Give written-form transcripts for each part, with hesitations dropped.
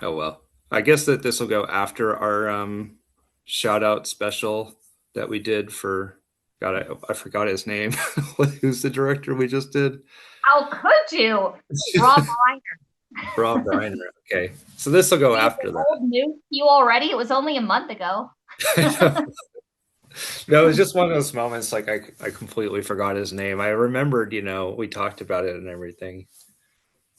Oh well. I guess that this will go after our shout out special that we did for God, I forgot his name. Who's the director we just did? How could you? Rob Reiner. Rob Reiner. Okay. So this will go Is after it that. old news to you already? It was only a month ago. No, it was just one of those moments like I completely forgot his name. I remembered, we talked about it and everything.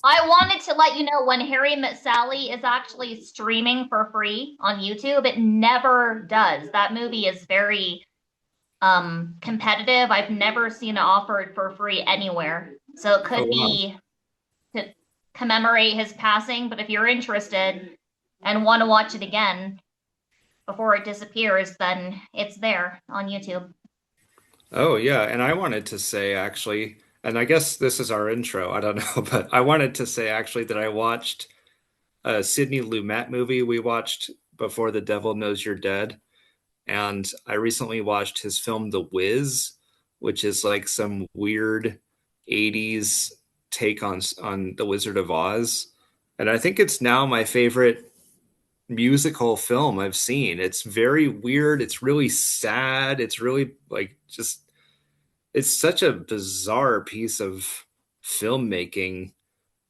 I wanted to let you know when Harry Met Sally is actually streaming for free on YouTube. It never does. That movie is very competitive. I've never seen it offered for free anywhere. So it Oh could wow. be to commemorate his passing, but if you're interested and want to watch it again before it disappears, then it's there on YouTube. Oh yeah, and I wanted to say actually, and I guess this is our intro, I don't know, but I wanted to say actually that I watched a Sidney Lumet movie we watched before The Devil Knows You're Dead. And I recently watched his film The Wiz, which is like some weird 80s take on The Wizard of Oz. And I think it's now my favorite musical film I've seen. It's very weird, it's really sad, it's really like just it's such a bizarre piece of filmmaking.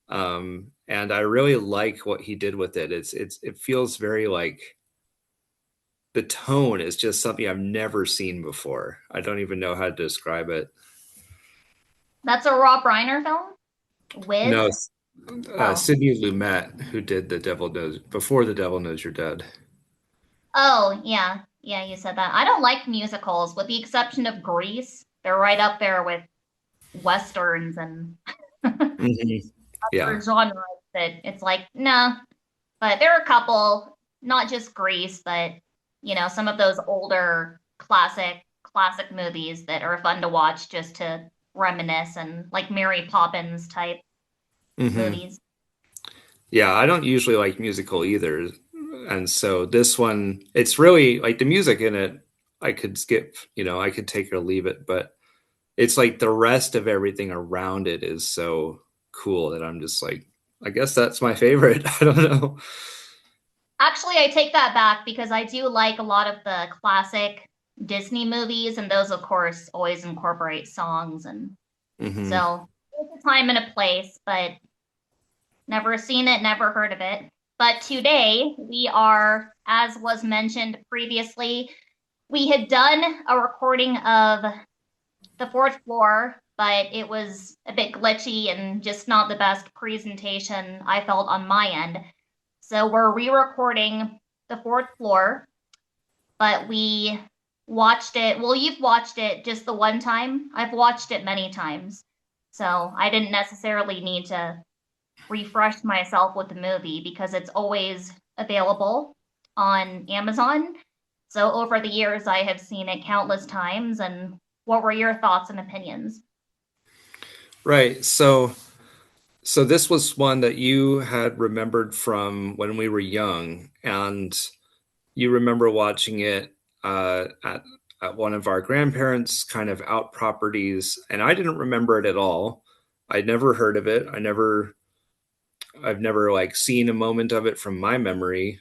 And I really like what he did with it. It feels very like the tone is just something I've never seen before. I don't even know how to describe it. That's a Rob Reiner film? No, Wiz? Oh. Sidney Lumet, who did The Devil Knows before The Devil Knows You're Dead. Oh, yeah. Yeah, you said that. I don't like musicals, with the exception of Grease. They're right up there with westerns and Hmm. other Yeah. genres that it's like, nah. But there are a couple, not just Grease, but some of those older classic movies that are fun to watch just to reminisce and like Mary Poppins type Hmm. movies. Yeah, I don't usually like musical either. And so this one, it's really like the music in it, I could skip, I could take or leave it, but it's like the rest of everything around it is so cool that I'm just like, I guess that's my favorite. I don't know. Actually, I take that back because I do like a lot of the classic Disney movies, and those, of course, always incorporate songs. And Hmm. so there's a time and a place, but never seen it, never heard of it. But today we are, as was mentioned previously, we had done a recording of the fourth floor, but it was a bit glitchy and just not the best presentation I felt on my end. So we're re-recording the fourth floor, but we watched it. Well, you've watched it just the one time. I've watched it many times. So I didn't necessarily need to refresh myself with the movie because it's always available on Amazon. So over the years, I have seen it countless times. And what were your thoughts and opinions? Right. So this was one that you had remembered from when we were young, and you remember watching it at one of our grandparents' kind of out properties, and I didn't remember it at all. I'd never heard of it. I've never like seen a moment of it from my memory,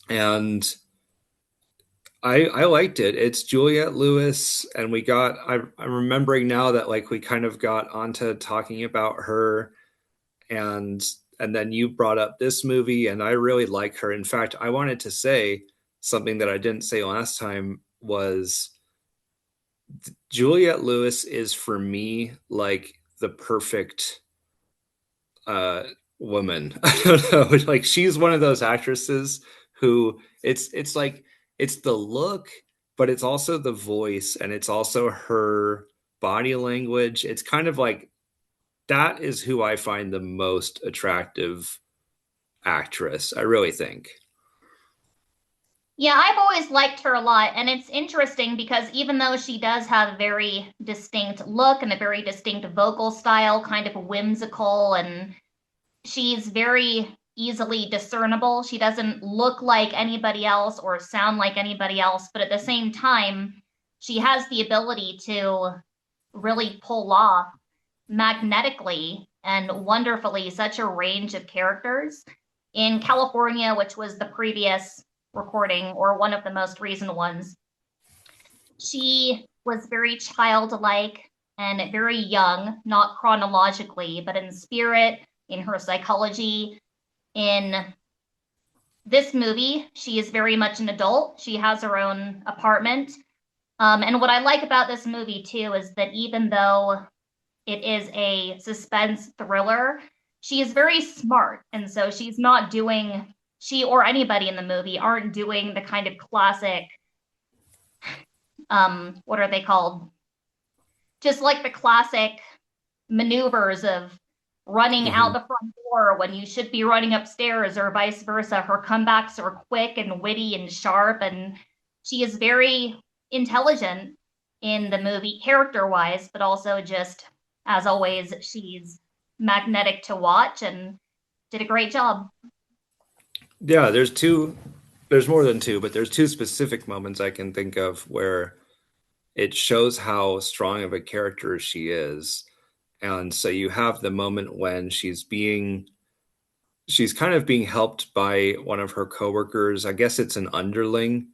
and I liked it. It's Juliet Lewis, and I'm remembering now that like we kind of got onto talking about her and and then you brought up this movie and I really like her. In fact, I wanted to say something that I didn't say last time was Juliet Lewis is for me like the perfect uh woman. I don't know. Like she's one of those actresses who it's like it's the look, but it's also the voice and it's also her body language. It's kind of like that is who I find the most attractive actress, I really think. Yeah, I've always liked her a lot. And it's interesting because even though she does have a very distinct look and a very distinct vocal style, kind of whimsical, and she's very easily discernible. She doesn't look like anybody else or sound like anybody else, but at the same time, she has the ability to really pull off magnetically and wonderfully such a range of characters. in California, which was the previous recording or one of the most recent ones. She was very childlike and very young, not chronologically, but in spirit, in her psychology. In this movie, she is very much an adult. She has her own apartment. And what I like about this movie too is that even though it is a suspense thriller, she is very smart. And so she's not doing, she or anybody in the movie aren't doing the kind of classic, what are they called? Just like the classic maneuvers of running Hmm. out the front door when you should be running upstairs or vice versa. Her comebacks are quick and witty and sharp, and she is very intelligent in the movie character wise, but also just as always, she's magnetic to watch and did a great job. Yeah, there's more than two, but there's two specific moments I can think of where it shows how strong of a character she is. And so you have the moment when she's kind of being helped by one of her coworkers. I guess it's an underling,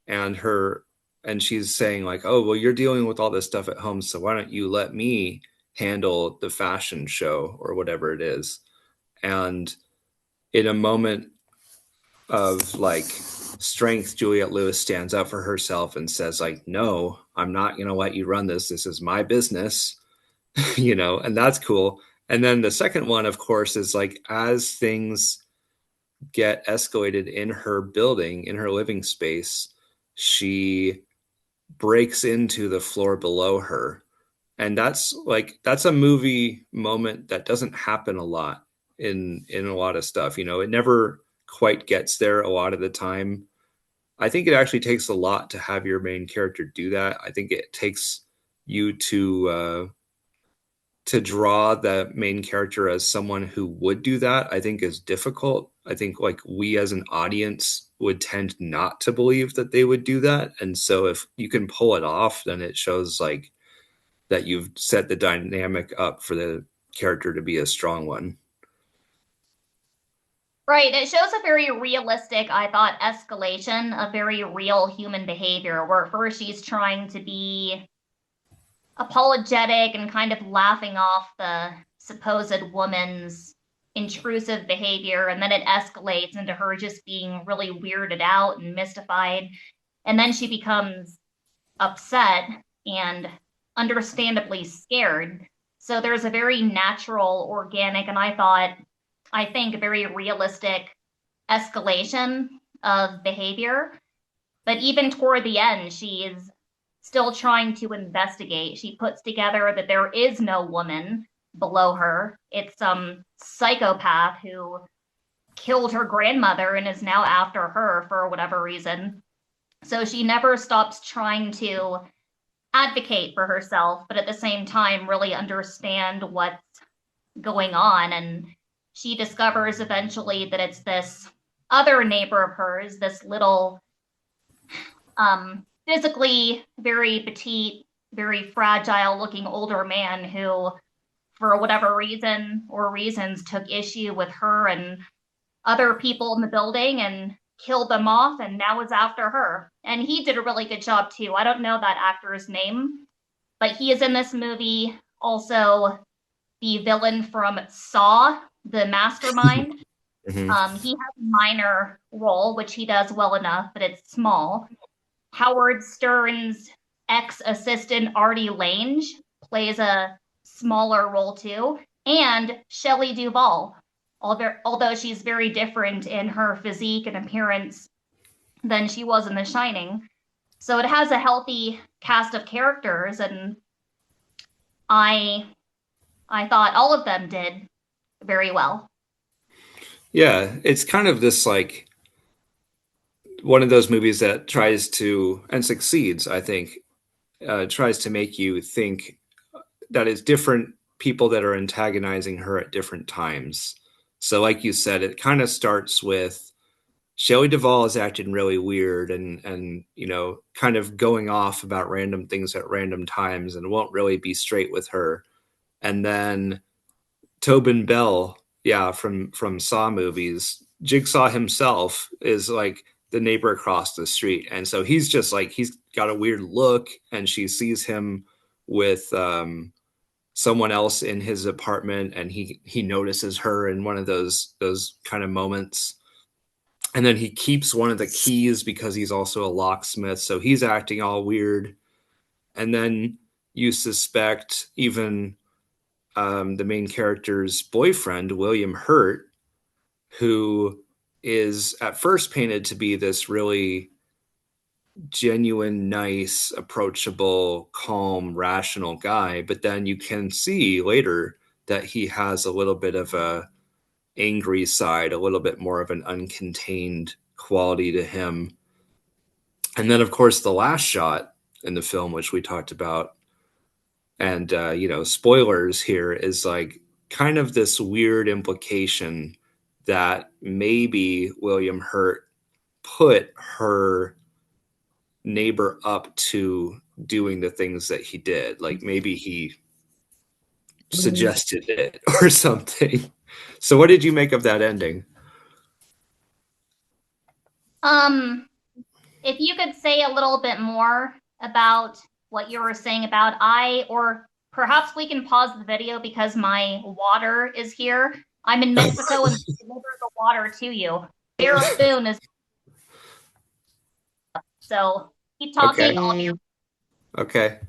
and her and she's saying like, "Oh, well, you're dealing with all this stuff at home, so why don't you let me handle the fashion show or whatever it is?" And in a moment of like strength, Juliet Lewis stands up for herself and says like, "No, I'm not going to let you run this. This is my business." And that's cool. And then the second one, of course, is like as things get escalated in her building, in her living space, she breaks into the floor below her. And that's a movie moment that doesn't happen a lot in a lot of stuff. It never quite gets there a lot of the time. I think it actually takes a lot to have your main character do that. I think it takes you to draw the main character as someone who would do that, I think is difficult. I think like we as an audience would tend not to believe that they would do that. And so if you can pull it off, then it shows like that you've set the dynamic up for the character to be a strong one. Right. It shows a very realistic, I thought, escalation of very real human behavior, where at first she's trying to be apologetic and kind of laughing off the supposed woman's intrusive behavior. And then it escalates into her just being really weirded out and mystified. And then she becomes upset and understandably scared. So there's a very natural, organic, and I think, a very realistic escalation of behavior. But even toward the end, she is still trying to investigate. She puts together that there is no woman below her. It's some psychopath who killed her grandmother and is now after her for whatever reason. So she never stops trying to advocate for herself, but at the same time, really understand what's going on. And she discovers eventually that it's this other neighbor of hers, this little physically very petite, very fragile looking older man who, for whatever reason or reasons, took issue with her and other people in the building and killed them off and now is after her. And he did a really good job too. I don't know that actor's name, but he is in this movie also the villain from Saw, the mastermind. Mm-hmm. He has a minor role, which he does well enough, but it's small. Howard Stern's ex-assistant Artie Lange plays a smaller role too, and Shelley Duvall, although she's very different in her physique and appearance than she was in The Shining. So it has a healthy cast of characters, and I I thought all of them did very well. Yeah, it's kind of this like one of those movies that tries to and succeeds, I think, tries to make you think that it's different people that are antagonizing her at different times. So, like you said, it kind of starts with Shelley Duvall is acting really weird and kind of going off about random things at random times and won't really be straight with her. And then Tobin Bell, yeah, from Saw movies, Jigsaw himself is like the neighbor across the street. And so he's just like, he's got a weird look, and she sees him with someone else in his apartment, and he notices her in one of those kind of moments. And then he keeps one of the keys because he's also a locksmith, so he's acting all weird. And then you suspect even the main character's boyfriend, William Hurt, who is at first painted to be this really genuine, nice, approachable, calm, rational guy, but then you can see later that he has a little bit of a angry side, a little bit more of an uncontained quality to him. And then of course the last shot in the film, which we talked about, and spoilers here, is like kind of this weird implication that maybe William Hurt put her neighbor up to doing the things that he did. Like maybe he suggested it or something. So what did you make of that ending? If you could say a little bit more about what you were saying about or perhaps we can pause the video because my water is here. I'm in Mexico and deliver the water to you. Your spoon is so keep talking. Okay. Okay.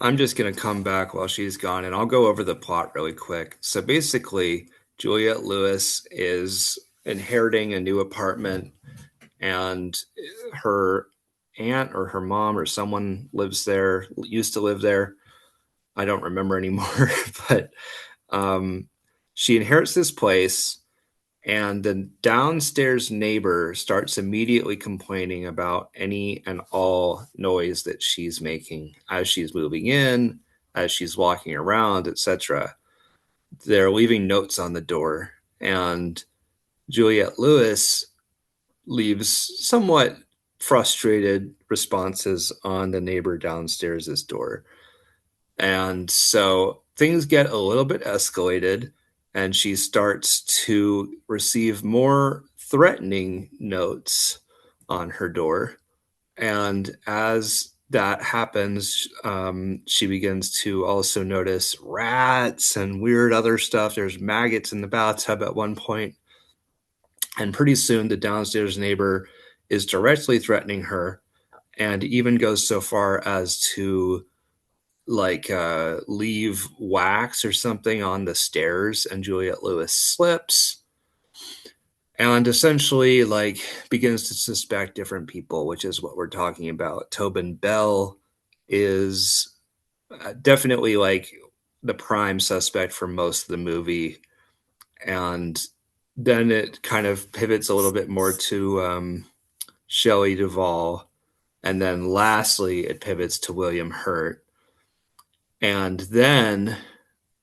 I'm just going to come back while she's gone, and I'll go over the plot really quick. So basically, Juliet Lewis is inheriting a new apartment, and her aunt or her mom or someone lives there, used to live there. I don't remember anymore, but she inherits this place, and the downstairs neighbor starts immediately complaining about any and all noise that she's making as she's moving in, as she's walking around, etc. They're leaving notes on the door, and Juliet Lewis leaves somewhat frustrated responses on the neighbor downstairs' door. And so things get a little bit escalated, and she starts to receive more threatening notes on her door. And as that happens, she begins to also notice rats and weird other stuff. There's maggots in the bathtub at one point. And pretty soon, the downstairs neighbor is directly threatening her, and even goes so far as to leave wax or something on the stairs, and Juliet Lewis slips and essentially begins to suspect different people, which is what we're talking about. Tobin Bell is definitely like the prime suspect for most of the movie, and then it kind of pivots a little bit more to Shelley Duvall, and then lastly it pivots to William Hurt. And then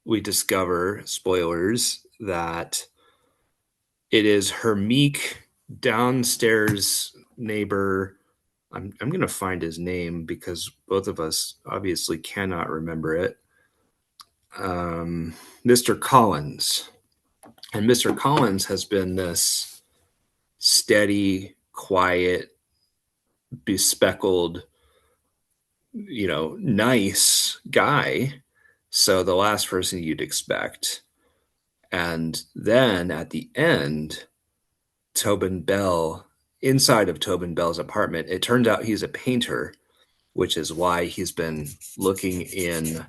we discover, spoilers, that it is her meek downstairs neighbor. I'm going to find his name because both of us obviously cannot remember it. Mr. Collins. And Mr. Collins has been this steady, quiet, bespeckled, nice guy. So the last person you'd expect. And then at the end, Tobin Bell, inside of Tobin Bell's apartment, it turns out he's a painter, which is why he's been looking in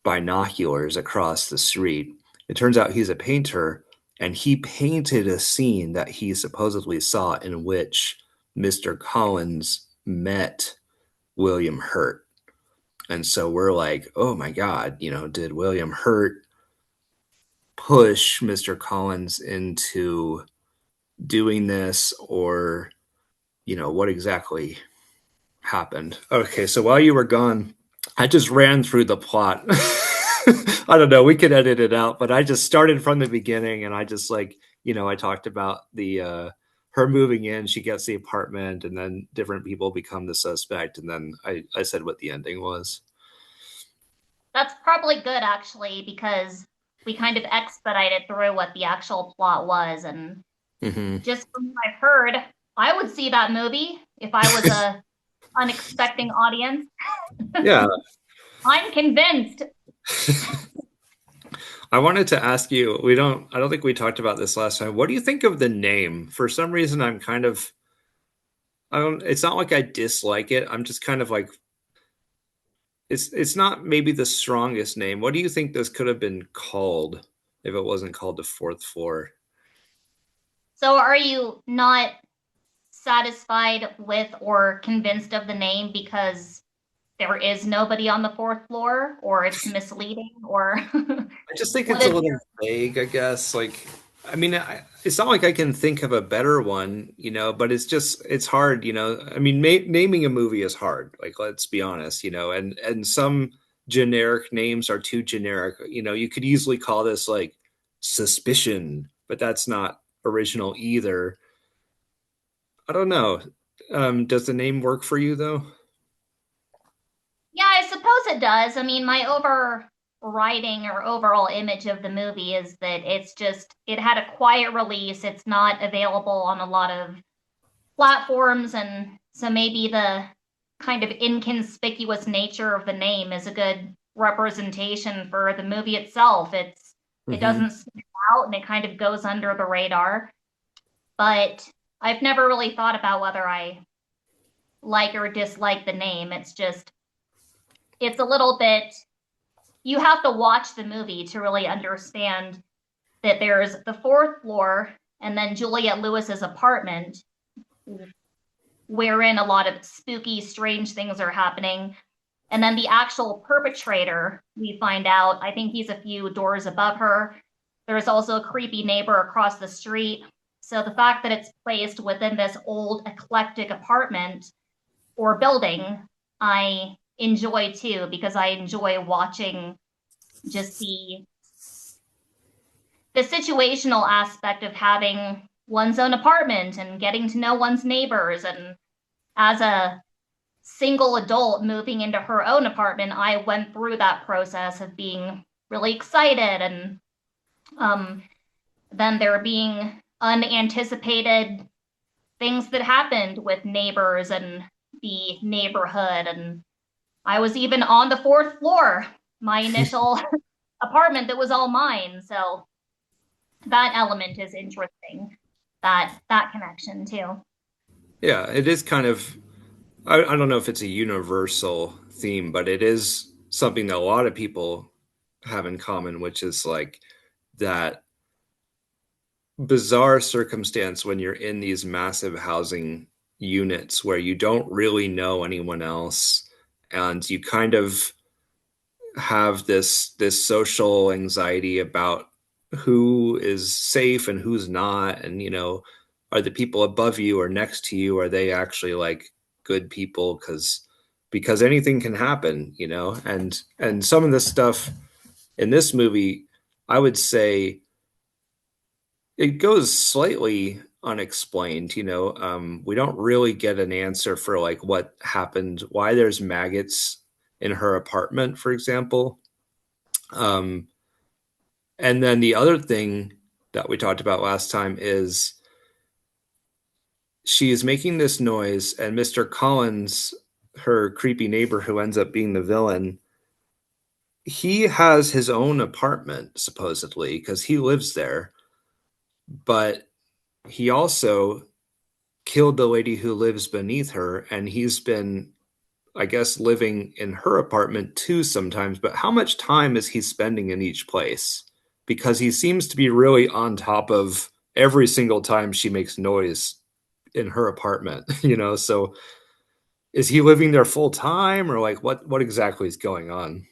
binoculars across the street. It turns out he's a painter, and he painted a scene that he supposedly saw in which Mr. Collins met William Hurt. And so we're like, oh my God, did William Hurt push Mr. Collins into doing this, or what exactly happened? Okay, so while you were gone, I just ran through the plot. I don't know, we could edit it out, but I just started from the beginning, and I just I talked about the her moving in, she gets the apartment, and then different people become the suspect, and then I said what the ending was. That's probably good actually, because we kind of expedited through what the actual plot was. And Hmm. just from what I've heard, I would see that movie if I was a unexpecting audience. Yeah. I'm convinced. I wanted to ask you, I don't think we talked about this last time. What do you think of the name? For some reason, I don't, it's not like I dislike it. I'm just kind of like, it's not maybe the strongest name. What do you think this could have been called if it wasn't called the fourth floor? So are you not satisfied with or convinced of the name because there is nobody on the fourth floor, or it's misleading, or I just think what it's a is little your vague, I guess. Like, I mean, it's not like I can think of a better one, but it's hard, I mean, naming a movie is hard. Like, let's be honest, and some generic names are too generic. You could easily call this like Suspicion, but that's not original either. I don't know. Does the name work for you though? Yeah, I suppose it does. I mean, my overriding or overall image of the movie is that it had a quiet release. It's not available on a lot of platforms. And so maybe the kind of inconspicuous nature of the name is a good representation for the movie itself. It Hmm. doesn't stand out and it kind of goes under the radar. But I've never really thought about whether I like or dislike the name. It's a little bit, you have to watch the movie to really understand that there's the fourth floor and then Juliet Lewis's apartment, wherein a lot of spooky, strange things are happening. And then the actual perpetrator, we find out, I think he's a few doors above her. There's also a creepy neighbor across the street. So the fact that it's placed within this old, eclectic apartment or building, I enjoy too, because I enjoy watching just the situational aspect of having one's own apartment and getting to know one's neighbors. And as a single adult moving into her own apartment, I went through that process of being really excited, and um, then there being unanticipated things that happened with neighbors and the neighborhood. And I was even on the fourth floor, my initial apartment that was all mine. So that element is interesting. That connection too. Yeah, it is kind of, I don't know if it's a universal theme, but it is something that a lot of people have in common, which is like that bizarre circumstance when you're in these massive housing units where you don't really know anyone else and you kind of have this social anxiety about who is safe and who's not, and are the people above you or next to you, are they actually like good people? Because anything can happen, and some of the stuff in this movie, I would say it goes slightly unexplained. We don't really get an answer for like what happened, why there's maggots in her apartment, for example. um, and then the other thing that we talked about last time is she is making this noise, and Mr. Collins, her creepy neighbor who ends up being the villain, he has his own apartment supposedly because he lives there, but he also killed the lady who lives beneath her, and he's been, I guess, living in her apartment too sometimes. But how much time is he spending in each place? Because he seems to be really on top of every single time she makes noise in her apartment, So is he living there full time, or like what exactly is going on?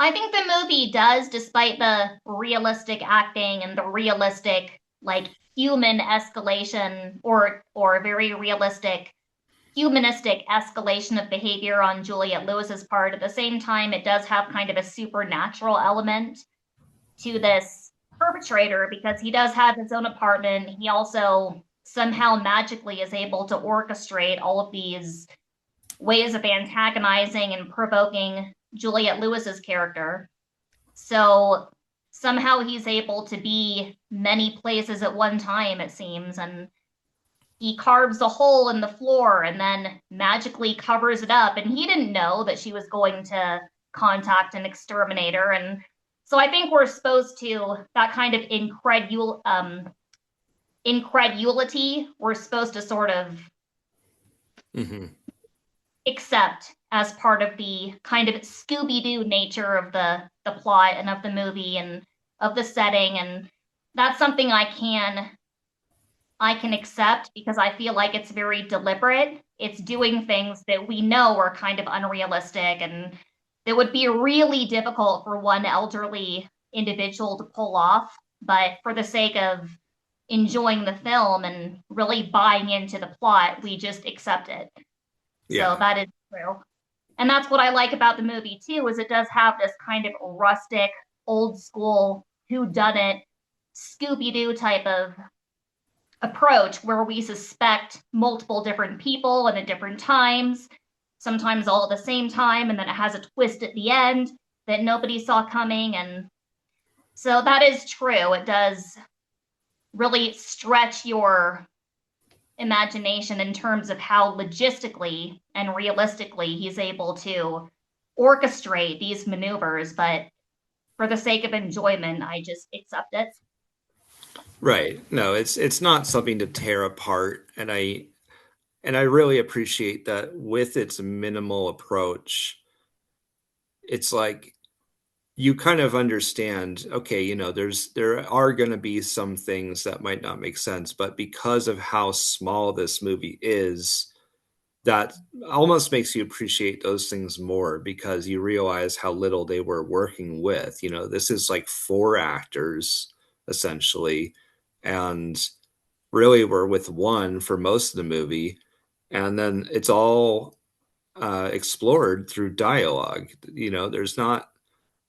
I think the movie does, despite the realistic acting and the realistic, like, human escalation, or very realistic humanistic escalation of behavior on Juliet Lewis's part. At the same time, it does have kind of a supernatural element to this perpetrator because he does have his own apartment. He also somehow magically is able to orchestrate all of these ways of antagonizing and provoking Juliet Lewis's character. So somehow he's able to be many places at one time, it seems, and he carves a hole in the floor and then magically covers it up. And he didn't know that she was going to contact an exterminator. And so I think we're supposed to, that kind of incredulity, we're supposed to sort of Hmm. accept as part of the kind of Scooby-Doo nature of the plot and of the movie and of the setting. And that's something I can accept because I feel like it's very deliberate. It's doing things that we know are kind of unrealistic and that would be really difficult for one elderly individual to pull off. But for the sake of enjoying the film and really buying into the plot, we just accept it. So Yeah. that is true. And that's what I like about the movie too, is it does have this kind of rustic, old school, who done it, Scooby Doo type of approach where we suspect multiple different people and at different times, sometimes all at the same time, and then it has a twist at the end that nobody saw coming. And so that is true. It does really stretch your imagination in terms of how logistically and realistically he's able to orchestrate these maneuvers. But for the sake of enjoyment, I just accept it. Right. No, it's not something to tear apart, and I really appreciate that with its minimal approach. It's like you kind of understand, okay, there are going to be some things that might not make sense, but because of how small this movie is, that almost makes you appreciate those things more because you realize how little they were working with. This is like four actors essentially, and really we're with one for most of the movie, and then it's all explored through dialogue. There's not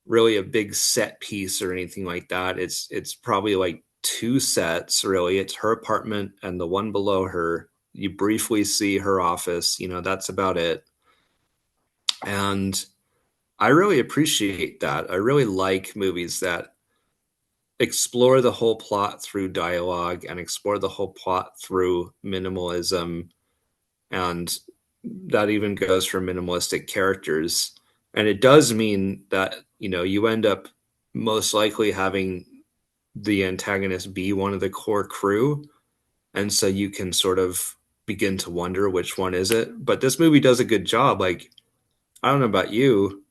really a big set piece or anything like that. It's probably like two sets really. It's her apartment and the one below her. You briefly see her office, that's about it. And I really appreciate that. I really like movies that explore the whole plot through dialogue and explore the whole plot through minimalism, and that even goes for minimalistic characters. And it does mean that you end up most likely having the antagonist be one of the core crew, and so you can sort of begin to wonder which one is it. But this movie does a good job. Like, I don't know about you,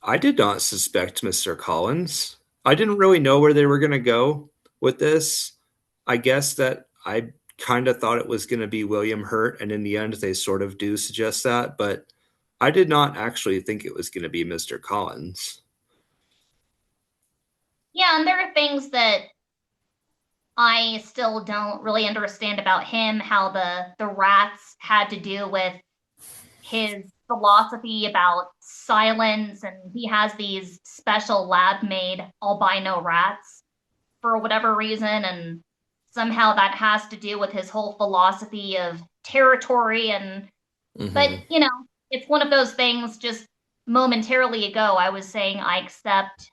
I did not suspect Mr. Collins. I didn't really know where they were going to go with this. I guess that I kind of thought it was going to be William Hurt, and in the end, they sort of do suggest that, but I did not actually think it was going to be Mr. Collins. Yeah, and there are things that I still don't really understand about him, how the rats had to do with his philosophy about silence, and he has these special lab made albino rats for whatever reason, and somehow that has to do with his whole philosophy of territory. And but Hmm. it's one of those things. Just momentarily ago I was saying I accept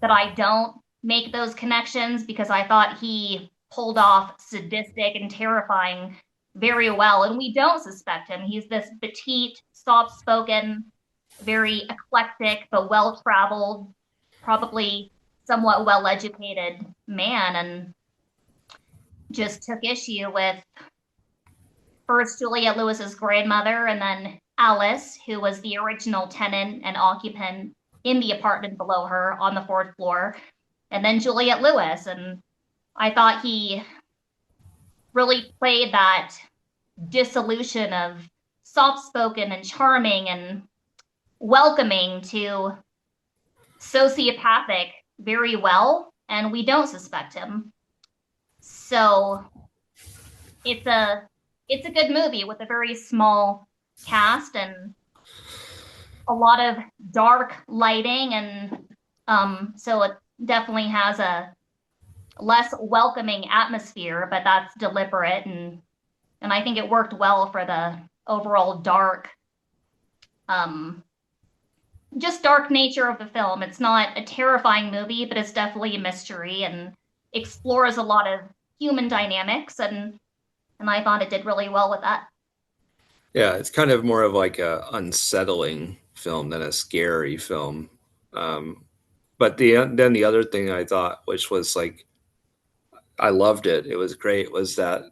that I don't make those connections because I thought he pulled off sadistic and terrifying very well. And we don't suspect him. He's this petite, soft spoken, very eclectic, but well traveled, probably somewhat well educated man. And just took issue with first Juliet Lewis's grandmother and then Alice, who was the original tenant and occupant in the apartment below her on the fourth floor, and then Juliet Lewis. And I thought he really played that dissolution of soft spoken and charming and welcoming to sociopathic very well. And we don't suspect him. So it's a good movie with a very small cast and a lot of dark lighting, and so it definitely has a less welcoming atmosphere, but that's deliberate. And I think it worked well for the overall dark um just dark nature of the film. It's not a terrifying movie, but it's definitely a mystery and explores a lot of human dynamics, and I thought it did really well with that. Yeah, it's kind of more of like a unsettling film than a scary film. Um, but then the other thing I thought, which was like I loved it, it was great, was that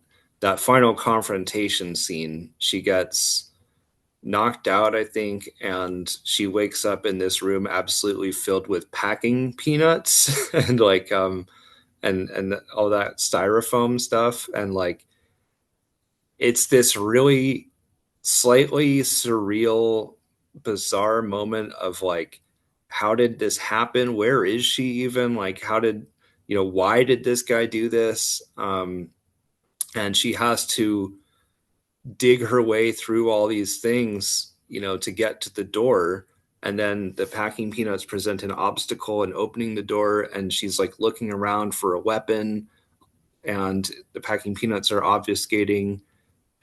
final confrontation scene. She gets knocked out, I think, and she wakes up in this room absolutely filled with packing peanuts and and all that styrofoam stuff, and like it's this really slightly surreal, bizarre moment of like, how did this happen? Where is she even? Like, how did, why did this guy do this? And she has to dig her way through all these things, to get to the door. And then the packing peanuts present an obstacle in opening the door, and she's like looking around for a weapon, and the packing peanuts are obfuscating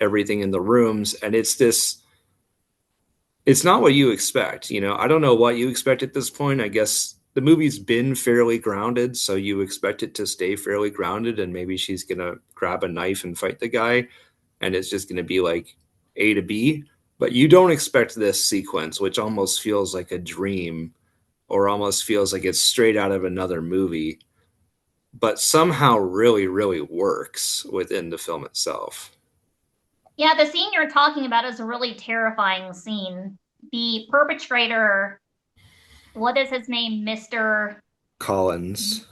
everything in the rooms. And it's not what you expect. I don't know what you expect at this point. I guess the movie's been fairly grounded, so you expect it to stay fairly grounded, and maybe she's gonna grab a knife and fight the guy, and it's just gonna be like A to B. But you don't expect this sequence, which almost feels like a dream, or almost feels like it's straight out of another movie, but somehow really, really works within the film itself. Yeah, the scene you're talking about is a really terrifying scene. The perpetrator, what is his name, Collins.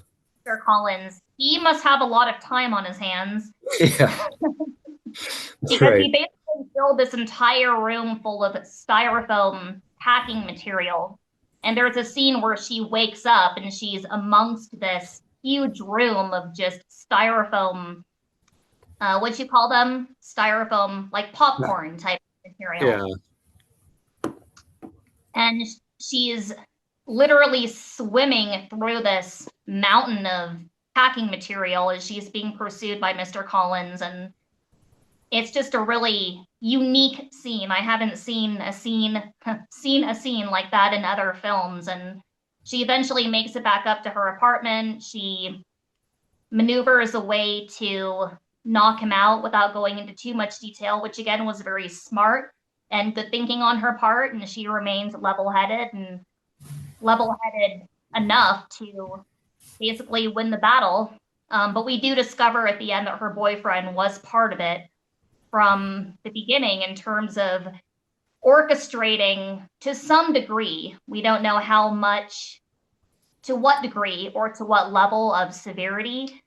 Mr. Collins? He must have a lot of time on his hands Yeah, because right. he basically filled this entire room full of styrofoam packing material. And there's a scene where she wakes up and she's amongst this huge room of just styrofoam, what you call them? Styrofoam, like popcorn type Yeah. material. And she's literally swimming through this mountain of packing material as she's being pursued by Mr. Collins. And it's just a really unique scene. I haven't seen a scene seen a scene like that in other films. And she eventually makes it back up to her apartment. She maneuvers a way to knock him out without going into too much detail, which again was very smart and good thinking on her part. And she remains level headed enough to basically win the battle. But we do discover at the end that her boyfriend was part of it from the beginning in terms of orchestrating to some degree. We don't know how much, to what degree, or to what level of severity,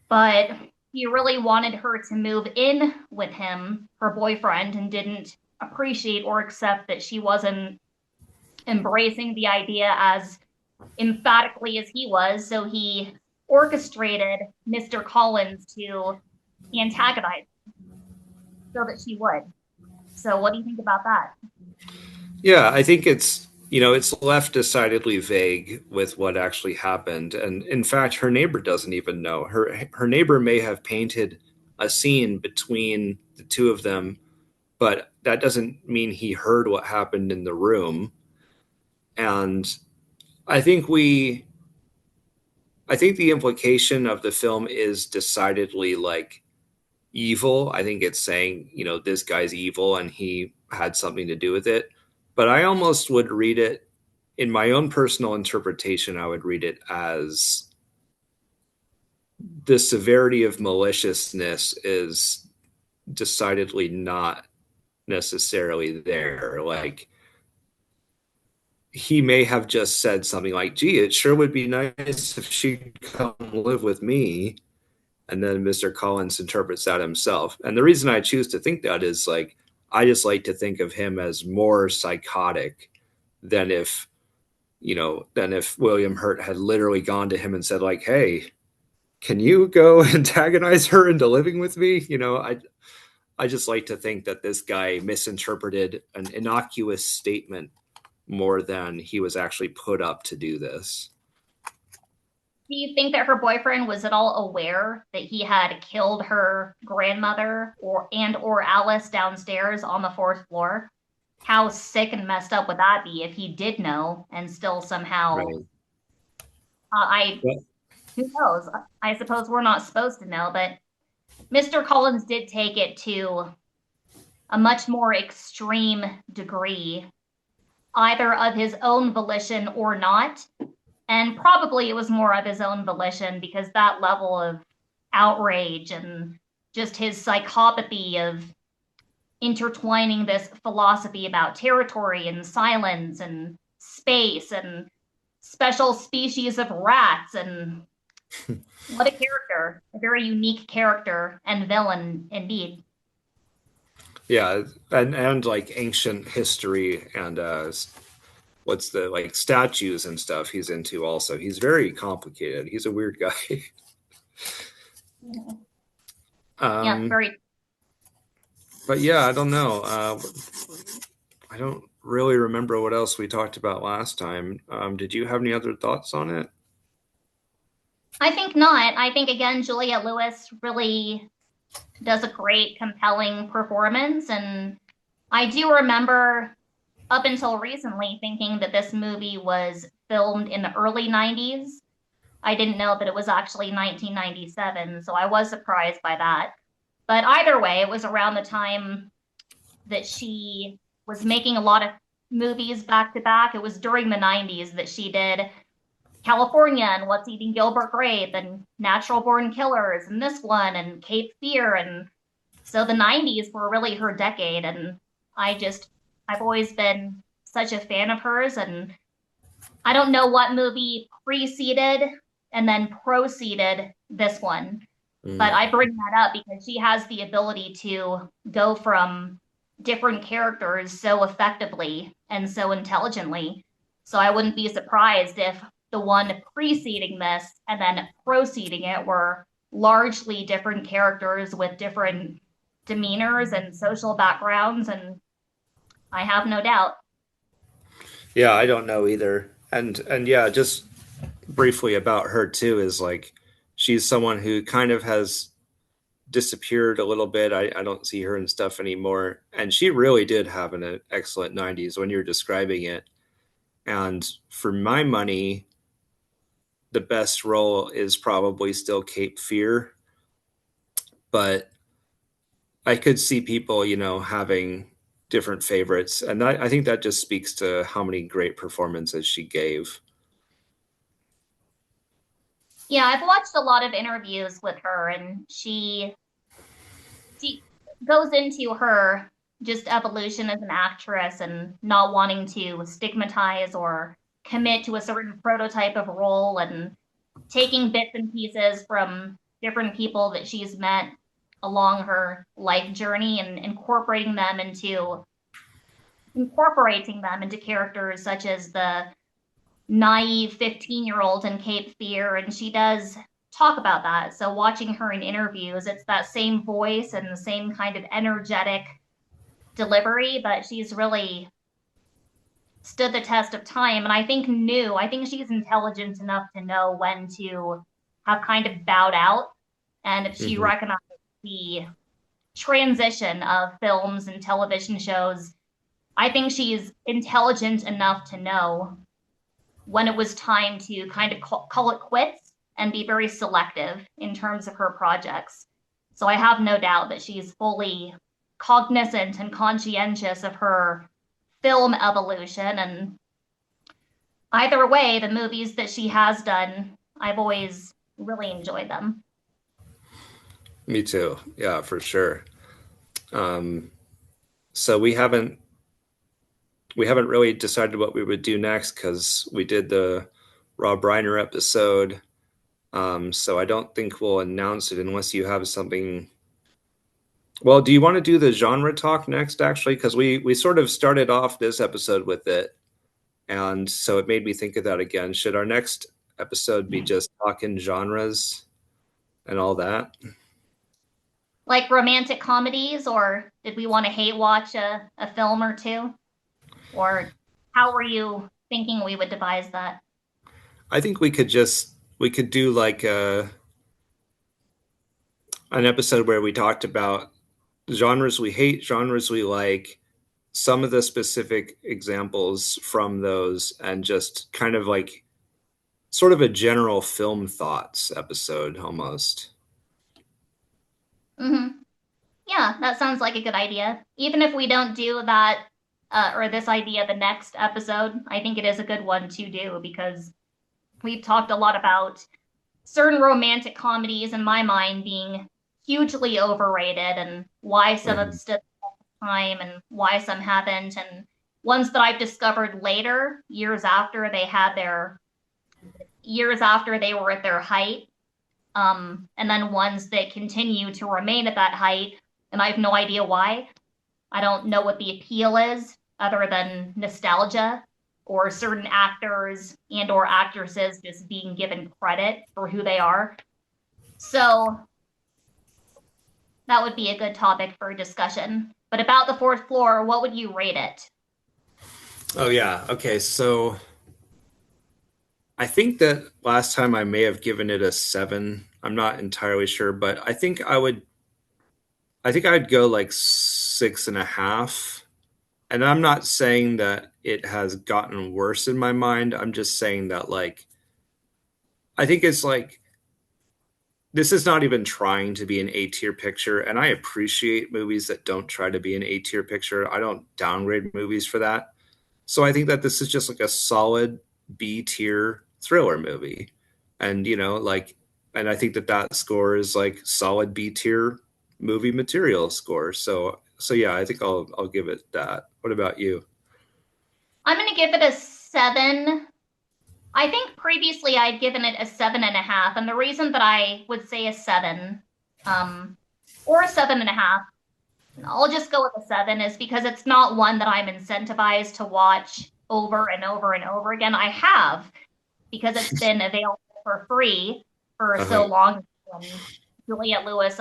but he really wanted her to move in with him, her boyfriend, and didn't appreciate or accept that she wasn't embracing the idea as emphatically as he was. So he orchestrated Mr. Collins to antagonize so that she would. So, what do you think about that? Yeah, I think it's left decidedly vague with what actually happened. And in fact, her neighbor doesn't even know. Her neighbor may have painted a scene between the two of them, but that doesn't mean he heard what happened in the room. And I think we I think the implication of the film is decidedly like evil. I think it's saying, this guy's evil and he had something to do with it. But I almost would read it in my own personal interpretation, I would read it as the severity of maliciousness is decidedly not necessarily there. Like, he may have just said something like, gee, it sure would be nice if she'd come live with me. And then Mr. Collins interprets that himself. And the reason I choose to think that is like, I just like to think of him as more psychotic than if William Hurt had literally gone to him and said, like, hey, can you go antagonize her into living with me? I just like to think that this guy misinterpreted an innocuous statement more than he was actually put up to do this. Do you think that her boyfriend was at all aware that he had killed her grandmother or Alice downstairs on the fourth floor? how sick and messed up would that be if he did know and still somehow, Right. I, Well, who knows? I suppose we're not supposed to know, but Mr. Collins did take it to a much more extreme degree, either of his own volition or not. And probably it was more of his own volition because that level of outrage and just his psychopathy of intertwining this philosophy about territory and silence and space and special species of rats, and what a character, a very unique character and villain indeed. yeah, and like ancient history and what's the like statues and stuff he's into also. He's very complicated. He's a weird guy. Yeah, um, very. but yeah, I don't know. I don't really remember what else we talked about last time. Did you have any other thoughts on it? I think not. I think again, Juliet Lewis really does a great, compelling performance, and I do remember up until recently thinking that this movie was filmed in the early 90s. I didn't know that it was actually 1997, so I was surprised by that. But either way, it was around the time that she was making a lot of movies back to back. It was during the 90s that she did California and What's Eating Gilbert Grape and Natural Born Killers and this one and Cape Fear. And so the 90s were really her decade. And I just, I've always been such a fan of hers. And I don't know what movie preceded and then proceeded this one, but Mm. I bring that up because she has the ability to go from different characters so effectively and so intelligently. So I wouldn't be surprised if the one preceding this and then proceeding it were largely different characters with different demeanors and social backgrounds. And I have no doubt. Yeah, I don't know either. And yeah, just briefly about her too is like she's someone who kind of has disappeared a little bit. I don't see her and stuff anymore. And she really did have an excellent 90s when you're describing it. And for my money, the best role is probably still Cape Fear, but I could see people, having different favorites. And I think that just speaks to how many great performances she gave. Yeah, I've watched a lot of interviews with her, and she goes into her just evolution as an actress and not wanting to stigmatize or commit to a certain prototype of role, and taking bits and pieces from different people that she's met along her life journey and incorporating them into characters such as the naive 15-year-old in Cape Fear, and she does talk about that. So watching her in interviews, it's that same voice and the same kind of energetic delivery, but she's really stood the test of time. And I think she's intelligent enough to know when to have kind of bowed out. And if she Hmm. recognizes the transition of films and television shows, I think she's intelligent enough to know when it was time to kind of call it quits and be very selective in terms of her projects. So I have no doubt that she's fully cognizant and conscientious of her film evolution. And either way, the movies that she has done, I've always really enjoyed them. Me too. Yeah, for sure. Um, so we haven't really decided what we would do next because we did the Rob Reiner episode. So I don't think we'll announce it unless you have something. Well, do you want to do the genre talk next, actually? Because we sort of started off this episode with it, and so it made me think of that again. Should our next episode be just talking genres and all that? Like romantic comedies, or did we want to hate watch a film or two? Or how were you thinking we would devise that? I think we could do like an episode where we talked about genres we hate, genres we like, some of the specific examples from those and just kind of like sort of a general film thoughts episode almost. Hmm. Yeah, that sounds like a good idea. Even if we don't do that or this idea the next episode, I think it is a good one to do because we've talked a lot about certain romantic comedies in my mind being hugely overrated and why some have Mhm. stood time and why some haven't, and ones that I've discovered later, years after they were at their height, and then ones that continue to remain at that height, and I have no idea why. I don't know what the appeal is other than nostalgia or certain actors and or actresses just being given credit for who they are. So that would be a good topic for discussion. But about the fourth floor, what would you rate it? Oh yeah. Okay, so I think that last time I may have given it a 7. I'm not entirely sure, but I think I'd go like 6.5. And I'm not saying that it has gotten worse in my mind. I'm just saying that like I think it's like this is not even trying to be an A tier picture, and I appreciate movies that don't try to be an A tier picture. I don't downgrade movies for that. So I think that this is just like a solid B tier thriller movie, and and I think that that score is like solid B tier movie material score. So yeah, I think I'll give it that. What about you? I'm going to give it a 7. I think previously I'd given it a 7.5. And the reason that I would say a 7, um, or a 7.5, I'll just go with a 7, is because it's not one that I'm incentivized to watch over and over and over again. I have, because it's been available for free for Uh-huh. so long. And Juliet Lewis,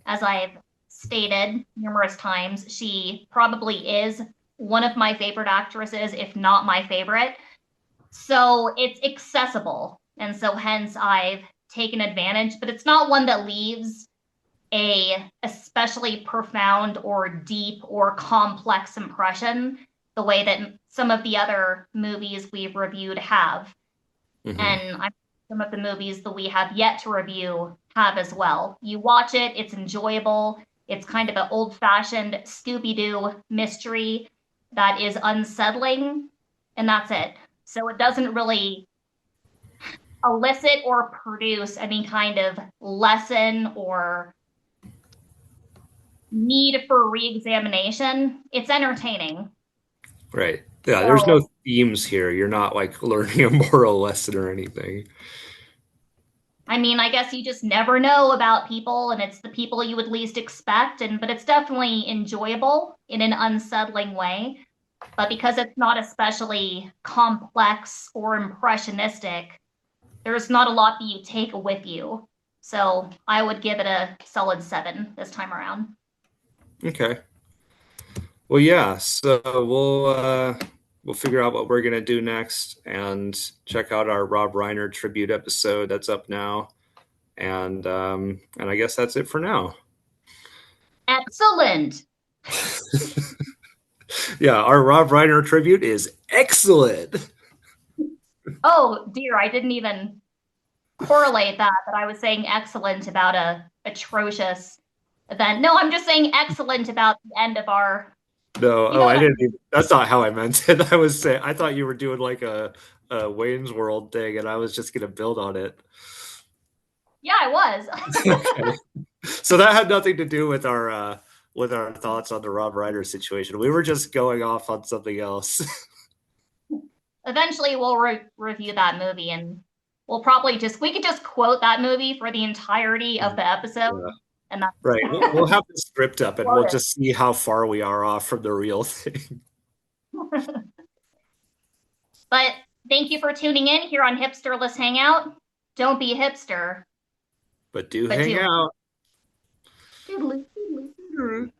as I've stated numerous times, she probably is one of my favorite actresses, if not my favorite. So it's accessible. And so hence I've taken advantage, but it's not one that leaves a especially profound or deep or complex impression the way that some of the other movies we've reviewed have. Hmm. And some of the movies that we have yet to review have as well. You watch it, it's enjoyable. It's kind of an old fashioned Scooby Doo mystery that is unsettling, and that's it. So it doesn't really elicit or produce any kind of lesson or need for re-examination. It's entertaining. Right. Yeah, there's no So, themes here. You're not like learning a moral lesson or anything. I mean, I guess you just never know about people, and it's the people you would least expect, and but it's definitely enjoyable in an unsettling way. But because it's not especially complex or impressionistic, there's not a lot that you take with you. So I would give it a solid 7 this time around. Okay. Well, yeah. So we'll figure out what we're gonna do next and check out our Rob Reiner tribute episode that's up now. And I guess that's it for now. Excellent. Yeah, our Rob Reiner tribute is excellent. Oh dear, I didn't even correlate that I was saying excellent about a atrocious event. No, I'm just saying excellent about the end of our, No, you oh, know I what I didn't mean? even, that's not how I meant it. I was saying I thought you were doing like a Wayne's World thing, and I was just gonna build on it. Yeah, I was. Okay. So that had nothing to do with our thoughts on the Rob Reiner situation. We were just going off on something else. Eventually we'll review that movie, and we could just quote that movie for the entirety of the episode, Yeah. and that's Right. We'll have the script up and quote we'll just see how far we are off from the real thing. it. But thank you for tuning in here on Hipsterless Hangout. Don't be a hipster, But do but hang do. out. Doodaloo, doodaloo.